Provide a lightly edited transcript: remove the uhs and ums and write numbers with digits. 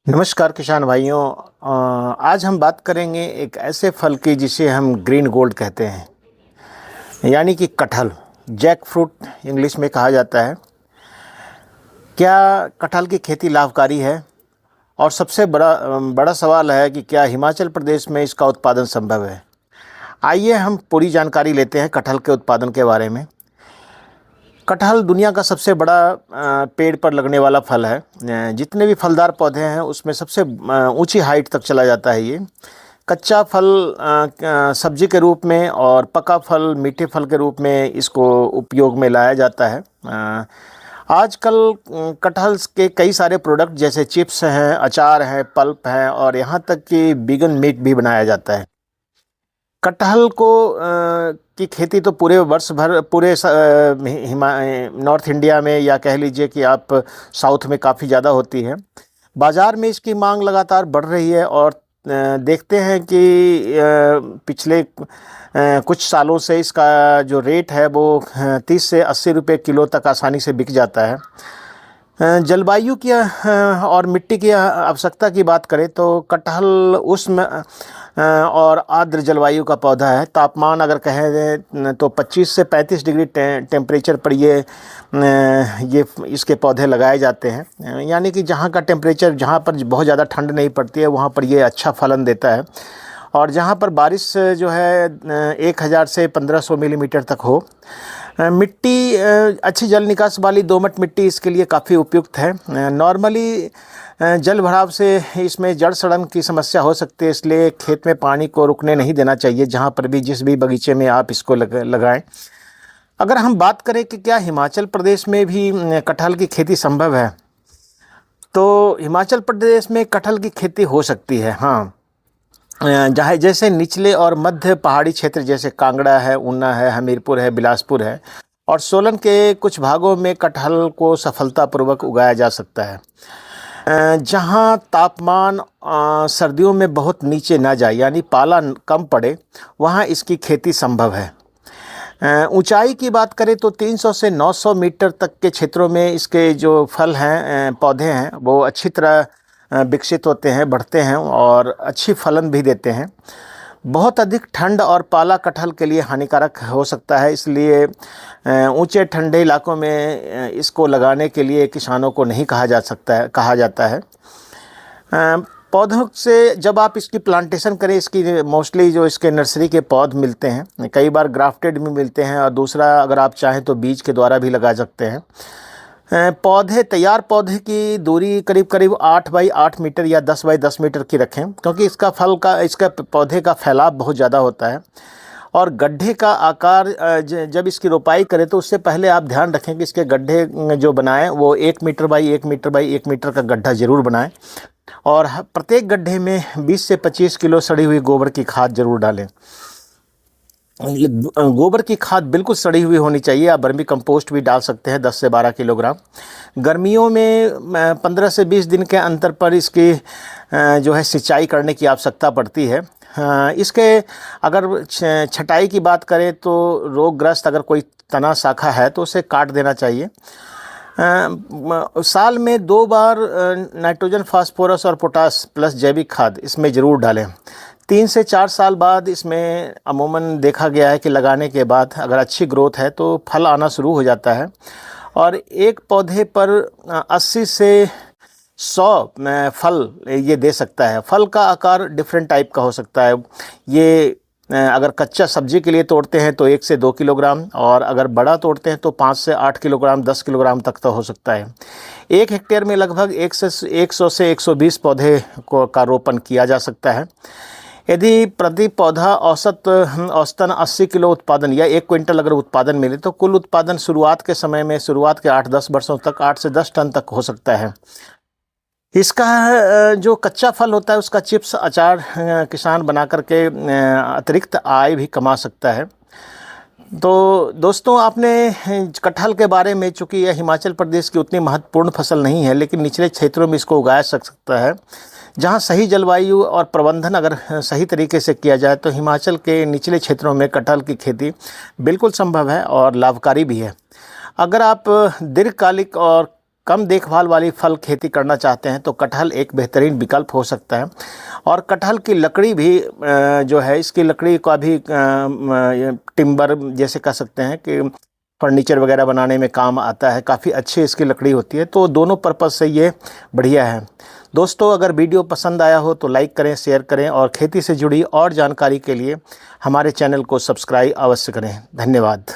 नमस्कार किसान भाइयों। आज हम बात करेंगे एक ऐसे फल की जिसे हम ग्रीन गोल्ड कहते हैं, यानी कि कटहल। जैक फ्रूट इंग्लिश में कहा जाता है। क्या कटहल की खेती लाभकारी है? और सबसे बड़ा सवाल है कि क्या हिमाचल प्रदेश में इसका उत्पादन संभव है? आइए हम पूरी जानकारी लेते हैं कटहल के उत्पादन के बारे में। कटहल दुनिया का सबसे बड़ा पेड़ पर लगने वाला फल है। जितने भी फलदार पौधे हैं उसमें सबसे ऊंची हाइट तक चला जाता है ये। कच्चा फल सब्जी के रूप में और पका फल मीठे फल के रूप में इसको उपयोग में लाया जाता है। आजकल कटहल के कई सारे प्रोडक्ट जैसे चिप्स हैं, अचार है, पल्प है और यहाँ तक कि वीगन मीट भी बनाया जाता है। कटहल को की खेती तो पूरे वर्ष भर पूरे नॉर्थ इंडिया में या कह लीजिए कि आप साउथ में काफ़ी ज़्यादा होती है। बाज़ार में इसकी मांग लगातार बढ़ रही है और देखते हैं कि पिछले कुछ सालों से इसका जो रेट है वो 30 से 80 रुपये किलो तक आसानी से बिक जाता है। जलवायु की और मिट्टी की आवश्यकता की बात करें तो कटहल उष्ण और आर्द्र जलवायु का पौधा है। तापमान अगर कहें तो 25 से 35 डिग्री टेम्परेचर पर ये इसके पौधे लगाए जाते हैं, यानी कि जहाँ का टेम्परेचर, जहाँ पर बहुत ज़्यादा ठंड नहीं पड़ती है वहाँ पर ये अच्छा फलन देता है। और जहाँ पर बारिश जो है 1000 से 1500 मिलीमीटर तक हो। मिट्टी अच्छी जल निकास वाली दोमट मिट्टी इसके लिए काफ़ी उपयुक्त है। नॉर्मली जल भराव से इसमें जड़ सड़न की समस्या हो सकती है, इसलिए खेत में पानी को रुकने नहीं देना चाहिए जहाँ पर भी, जिस भी बगीचे में आप इसको लगाएं। अगर हम बात करें कि क्या हिमाचल प्रदेश में भी कटहल की खेती संभव है, तो हिमाचल प्रदेश में कटहल की खेती हो सकती है। हाँ, जहाँ जैसे निचले और मध्य पहाड़ी क्षेत्र जैसे कांगड़ा है, ऊना है, हमीरपुर है, बिलासपुर है और सोलन के कुछ भागों में कटहल को सफलतापूर्वक उगाया जा सकता है। जहाँ तापमान सर्दियों में बहुत नीचे ना जाए, यानी पाला कम पड़े, वहाँ इसकी खेती संभव है। ऊंचाई की बात करें तो 300 से 900 मीटर तक के क्षेत्रों में इसके जो फल हैं, पौधे हैं, वो अच्छी तरह विकसित होते हैं, बढ़ते हैं और अच्छी फलन भी देते हैं। बहुत अधिक ठंड और पाला कटहल के लिए हानिकारक हो सकता है, इसलिए ऊंचे ठंडे इलाकों में इसको लगाने के लिए किसानों को नहीं कहा जाता है। पौधों से जब आप इसकी प्लांटेशन करें, इसकी मोस्टली जो इसके नर्सरी के पौध मिलते हैं, कई बार ग्राफ्टेड भी मिलते हैं और दूसरा अगर आप चाहें तो बीज के द्वारा भी लगा सकते हैं। तैयार पौधे की दूरी करीब करीब 8 बाई 8 मीटर या 10 बाई 10 मीटर की रखें, क्योंकि इसका पौधे का फैलाव बहुत ज़्यादा होता है। और गड्ढे का आकार जब इसकी रोपाई करें तो उससे पहले आप ध्यान रखें कि इसके गड्ढे जो बनाएं वो 1 metre by 1 metre by 1 metre का गड्ढा ज़रूर बनाएं और प्रत्येक गड्ढे में 20 से 25 किलो सड़ी हुई गोबर की खाद ज़रूर डालें। गोबर की खाद बिल्कुल सड़ी हुई होनी चाहिए। आप वर्मी कंपोस्ट भी डाल सकते हैं 10 से 12 किलोग्राम। गर्मियों में 15 से 20 दिन के अंतर पर इसकी जो है सिंचाई करने की आवश्यकता पड़ती है। इसके अगर छटाई की बात करें तो रोगग्रस्त अगर कोई तना शाखा है तो उसे काट देना चाहिए। साल में 2 बार नाइट्रोजन, फास्फोरस और पोटास प्लस जैविक खाद इसमें ज़रूर डालें। 3 से 4 साल बाद इसमें अमूमन देखा गया है कि लगाने के बाद अगर अच्छी ग्रोथ है तो फल आना शुरू हो जाता है और एक पौधे पर 80 से 100 फल ये दे सकता है। फल का आकार डिफरेंट टाइप का हो सकता है। ये अगर कच्चा सब्जी के लिए तोड़ते हैं तो 1 से 2 किलोग्राम और अगर बड़ा तोड़ते हैं तो 5 से 8 किलोग्राम, 10 किलोग्राम तक तो हो सकता है। 1 हेक्टेयर में लगभग 100 से 120 पौधे का रोपण किया जा सकता है। यदि प्रति पौधा औसतन 80 किलो उत्पादन या 1 क्विंटल अगर उत्पादन मिले तो कुल उत्पादन शुरुआत के 8-10 वर्षों तक 8 से 10 टन तक हो सकता है। इसका जो कच्चा फल होता है उसका चिप्स, अचार किसान बना करके अतिरिक्त आय भी कमा सकता है। तो दोस्तों, आपने कटहल के बारे में, चूँकि यह हिमाचल प्रदेश की उतनी महत्वपूर्ण फसल नहीं है लेकिन निचले क्षेत्रों में इसको उगाया जा सकता है। जहाँ सही जलवायु और प्रबंधन अगर सही तरीके से किया जाए तो हिमाचल के निचले क्षेत्रों में कटहल की खेती बिल्कुल संभव है और लाभकारी भी है। अगर आप दीर्घकालिक और कम देखभाल वाली फल खेती करना चाहते हैं तो कटहल एक बेहतरीन विकल्प हो सकता है। और कटहल की लकड़ी भी जो है, इसकी लकड़ी का भी टिम्बर जैसे कह सकते हैं कि फर्नीचर वगैरह बनाने में काम आता है। काफ़ी अच्छी इसकी लकड़ी होती है, तो दोनों पर्पज़ से ये बढ़िया है। दोस्तों, अगर वीडियो पसंद आया हो तो लाइक करें, शेयर करें और खेती से जुड़ी और जानकारी के लिए हमारे चैनल को सब्सक्राइब अवश्य करें। धन्यवाद।